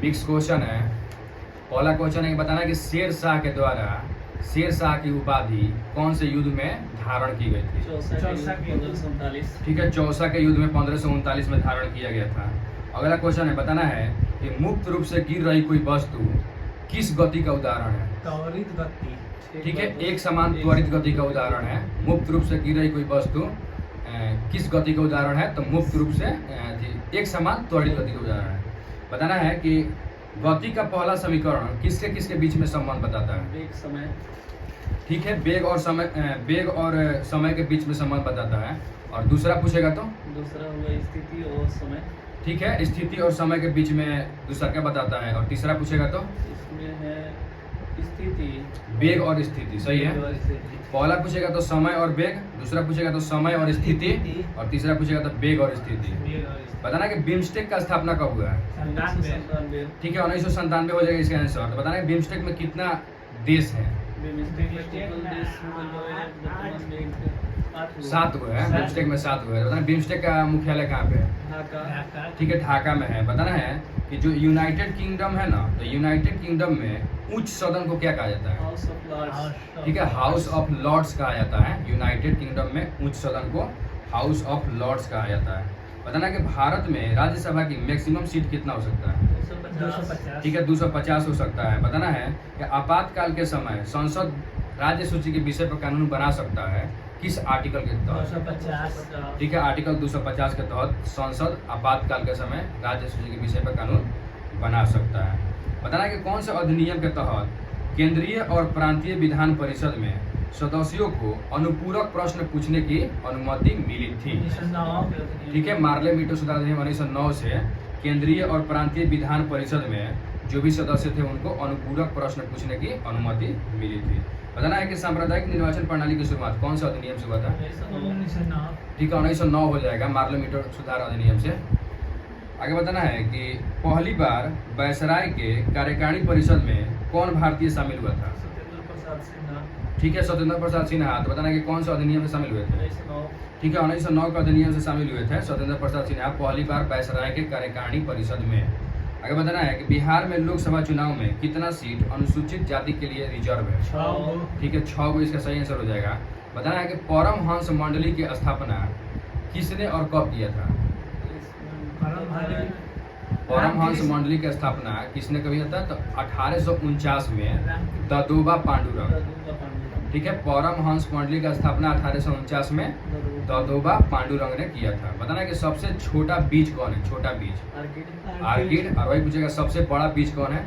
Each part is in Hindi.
मिक्स क्वेश्चन है। पहला क्वेश्चन है बताना कि शेर शाह के द्वारा शेर शाह की उपाधि कौन से युद्ध में धारण की गई थी? ठीक है, चौसा के युद्ध में 1539 में धारण किया गया था। अगला क्वेश्चन है बताना है कि मुक्त रूप से गिर रही कोई वस्तु किस गति का उदाहरण है? त्वरित गति। ठीक है, एक समान त्वरित गति का उदाहरण है। मुक्त रूप से गिर रही कोई वस्तु किस गति का उदाहरण है? तो मुक्त रूप से एक समान त्वरित गति का उदाहरण है। बताना है कि गति का पहला समीकरण किसके किसके बीच में संबंध बताता है? वेग समय। ठीक है, वेग और समय के बीच में संबंध बताता है। और दूसरा पूछेगा तो दूसरा होगा स्थिति और समय। ठीक है, स्थिति और समय के बीच में दूसरा क्या बताता है? और तीसरा पूछेगा तो इसमें है स्थिति, वेग और स्थिति। सही है। पहला पूछेगा तो समय और वेग, दूसरा पूछेगा तो समय और स्थिति, और तीसरा पूछेगा तो वेग और स्थिति। बताना कि बिम्स्टेक का स्थापना कब हुआ है? 1997। ठीक है, 1997 हो जाएगा इसका आंसर। तो बताना कि बिम्स्टेक में कितना देश है? 7 हुए हैं। बिम्स्टेक में 7 हुए हैं। बताना बिम्स्टेक का मुख्यालय कहाँ पे है? ठीक है, ढाका में है। बताना है कि जो यूनाइटेड किंगडम है ना, तो यूनाइटेड किंगडम में उच्च सदन को क्या कहा जाता है? House of Lords. ठीक है, हाउस ऑफ लॉर्ड्स कहा जाता है। यूनाइटेड किंगडम में उच्च सदन को हाउस ऑफ लॉर्ड्स कहा जाता है। बताना कि भारत में राज्यसभा की मैक्सिमम सीट कितना हो सकता है? 250। ठीक है, 250 हो सकता है। बताना है कि आपातकाल के समय संसद राज्य सूची के विषय पर कानून बना सकता है किस आर्टिकल के तहत? 250। ठीक है, आर्टिकल 250 के तहत संसद आपातकाल के समय राज्य सूची के विषय पर कानून बना सकता है। बताना कि कौन से अधिनियम के तहत केंद्रीय और प्रांतीय विधान परिषद में सदस्यों को अनुपूरक प्रश्न पूछने की अनुमति मिली थी? ठीक है, मार्ले मीटो सुधार अधिनियम 1909 से केंद्रीय और प्रांतीय विधान परिषद में जो भी सदस्य थे उनको अनुपूरक प्रश्न पूछने की अनुमति मिली थी। बताना है कि सांप्रदायिक निर्वाचन प्रणाली की शुरुआत कौन सा अधिनियम से हुआ था? 1909। ठीक है, 1909 हो जाएगा मार्ले मीटो सुधार अधिनियम से। आगे बताना है कि पहली बार वायसराय के कार्यकारिणी परिषद में कौन भारतीय शामिल हुआ था? सत्येंद्र प्रसाद सिन्हा। ठीक है, सत्येंद्र प्रसाद सिन्हा। तो बताना है कि कौन सा अधिनियम से शामिल हुए थे? 1909। ठीक है, 1909 का अधिनियम से शामिल हुए थे सत्येंद्र प्रसाद सिन्हा पहली बार वायसराय के कार्यकारिणी परिषद में। आगे बताना है कि बिहार में लोकसभा चुनाव में कितना सीट अनुसूचित जाति के लिए रिजर्व है? 6। ठीक है, 6 को इसका सही आंसर हो जाएगा। बताना है कि परमहंस मंडली की स्थापना किसने और कब किया था? परमहंस मंडली की स्थापना किसने कभी किया था? तो 1849 में ददोबा पांडुरंग। ठीक है, परमहंस मंडली का स्थापना 1849 में ददोबा पांडुरंग ने किया था। बताना है कि सबसे छोटा बीज कौन है? छोटा बीज आर्किड। और वही पूछेगा सबसे बड़ा बीज कौन है?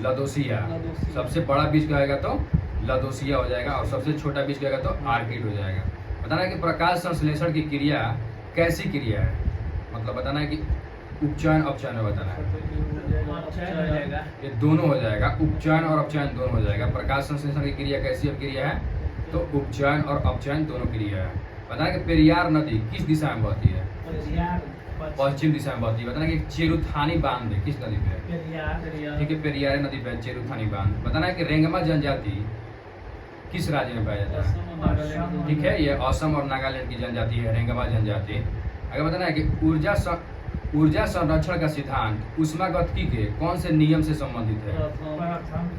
लदोसिया। सबसे बड़ा बीज कहेगा तो लदोसिया हो जाएगा, और सबसे छोटा बीज कहेगा तो आर्किड हो जाएगा। बताना है कि प्रकाश संश्लेषण की क्रिया कैसी क्रिया है? मतलब बताना है कि उपचयन अपचयन में बताना है। ये दोनों हो जाएगा, उपचयन और अपचयन दोनों हो जाएगा। प्रकाश संश्लेषण की क्रिया कैसी क्रिया है? तो उपचयन और अपचयन दोनों क्रिया है। बताना है कि पेरियार नदी किस दिशा में बहती है? पश्चिम दिशा में बहती है। बताना कि चेरुथानी बांध किस नदी पे है? ठीक है, पेरियार नदी पे चेरुथानी बांध। बताना है कि रेंगमा जनजाति किस राज्य में पाया जाता है? ठीक है, ये असम और नागालैंड की जनजाति है रेंगमा जनजाति। आगे बताना है कि ऊर्जा संरक्षण का सिद्धांत ऊष्मागतिकी के कौन से नियम से संबंधित है?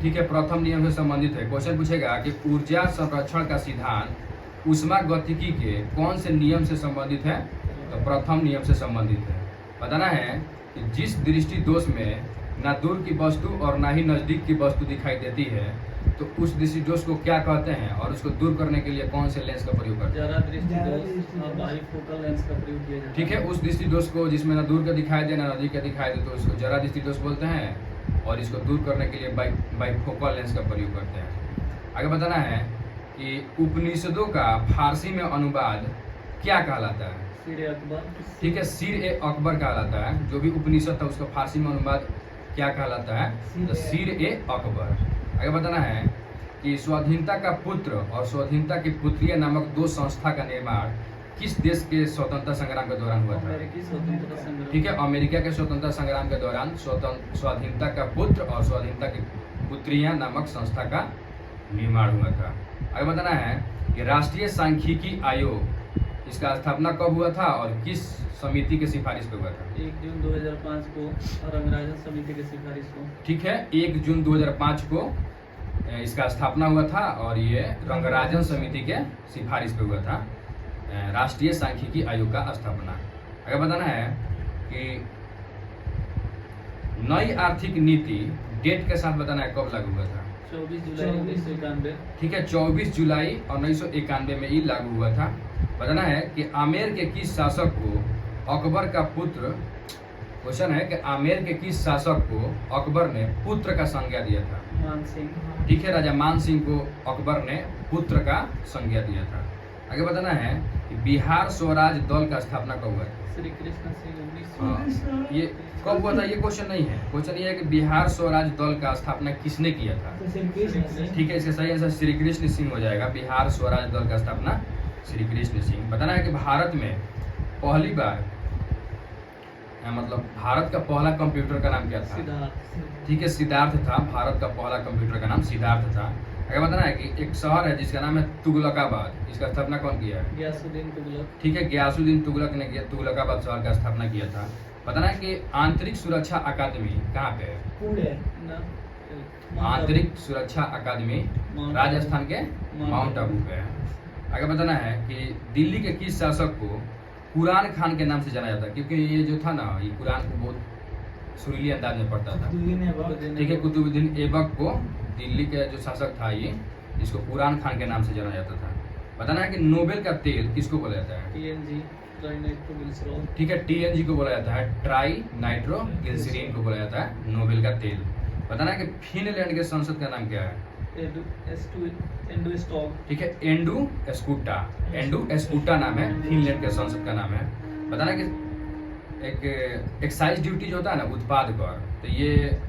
ठीक है, प्रथम नियम से संबंधित है। क्वेश्चन पूछेगा कि ऊर्जा संरक्षण का सिद्धांत ऊष्मागतिकी के कौन से नियम से संबंधित है? तो प्रथम नियम से संबंधित है। बताना है कि जिस दृष्टि दोष में ना दूर की वस्तु और ना ही नजदीक की वस्तु दिखाई देती है, तो उस दृष्टि दोष को क्या कहते हैं, और उसको दूर करने के लिए कौन से लेंस का प्रयोग करते हैं? ठीक है, उस दृष्टि दोष को जिसमें ना दूर का दिखाई दे ना नजदीक का दिखाई दे, तो उसको जरा दृष्टि दोष बोलते हैं, और इसको दूर करने के लिए बाइफोकल लेंस का प्रयोग करते हैं। आगे बताना है कि उपनिषदों का फारसी में अनुवाद क्या कहलाता है? ठीक है, सीर ए अकबर कहलाता है। जो भी उपनिषद था उसका फारसी में अनुवाद क्या कहलाता है? तो सीर ए अकबर। आगे बताना है कि स्वाधीनता का पुत्र और स्वाधीनता की पुत्रिया नामक 2 संस्था का निर्माण किस देश के स्वतंत्रता संग्राम के दौरान हुआ था? ठीक है, अमेरिका के स्वतंत्रता संग्राम के दौरान स्वाधीनता का पुत्र और स्वाधीनता की पुत्रिया नामक संस्था का निर्माण हुआ था। आगे बताना है कि राष्ट्रीय सांख्यिकी आयोग इसका स्थापना कब हुआ था और किस समिति की सिफारिश पे हुआ था? 1 जून 2005 को रंगराजन समिति की सिफारिश को। ठीक है, 1 जून 2005 को इसका स्थापना हुआ था और ये रंगराजन समिति के सिफारिश पे हुआ था। राष्ट्रीय सांख्यिकी आयोग का स्थापना। अगर बताना है कि नई आर्थिक नीति डेट के साथ बताना है कब लागू हुआ था? 24 जुलाई 1991। ठीक है, 24 जुलाई 1991 में ये लागू हुआ था। बताना है कि आमेर के किस शासक को अकबर का पुत्र, क्वेश्चन है कि आमेर के किस शासक को अकबर ने पुत्र का संज्ञा दिया था? मान सिंह। ठीक है, राजा मान सिंह को अकबर ने पुत्र का संज्ञा दिया था। आगे बताना है कि बिहार स्वराज दल का स्थापना कब हुआ था? श्री कृष्ण सिंह हाँ, 1900। ये कब हुआ था ये क्वेश्चन नहीं है। क्वेश्चन ये है कि बिहार स्वराज दल का स्थापना किसने किया था? ठीक है, इसका सही आंसर श्री कृष्ण सिंह हो जाएगा। बिहार स्वराज दल का स्थापना श्री कृष्ण सिंह। बताना है कि भारत में पहली बार मतलब भारत का पहला कंप्यूटर का नाम क्या था? सिद्धार्थ। ठीक है, सिद्धार्थ था। भारत का पहला कंप्यूटर का नाम सिद्धार्थ था। अगर बताना है कि एक शहर है जिसका नाम है तुगलकाबाद, इसका स्थापना कौन किया है? गयासुद्दीन तुगलक। ठीक है, गयासुद्दीन तुगलक ने तुगलकाबाद शहर का स्थापना किया था। बताना है कि आंतरिक सुरक्षा अकादमी कहाँ पे है? पुणे। आंतरिक सुरक्षा अकादमी राजस्थान के माउंट आबू पे है। आगे बताना है कि दिल्ली के किस शासक को कुरान खान के नाम से जाना जाता है? क्योंकि ये जो था ना, ये कुरान को बहुत सुरीली अंदाज में पढ़ता था। ठीक है, कुतुबुद्दीन ऐबक को दिल्ली के जो शासक था ये, इसको कुरान खान के नाम से जाना जाता था। बताना है कि नोबेल का तेल किसको बोला जाता है? TNG, ट्राइनाइट्रोग्लिसरॉल। ठीक है, TNG को बोला जाता है, ट्राई नाइट्रोग्लिसरीन को बोला जाता है नोबेल का तेल। बताना है कि फिनलैंड के संसद का नाम क्या है? एंडोस्टॉक। ठीक है, एंडू एस्कुटा नाम है, फिनलैंड के संसद का नाम है। बताना कि एक एक्साइज ड्यूटी जो होता है ना, उत्पाद कर, तो ये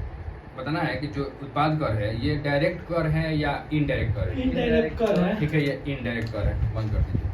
बताना है कि जो उत्पाद कर है ये डायरेक्ट कर है या इनडायरेक्ट कर है? इनडायरेक्ट कर है। ठीक है, ये इनडायरेक्ट कर है। बंद कर दीजिए।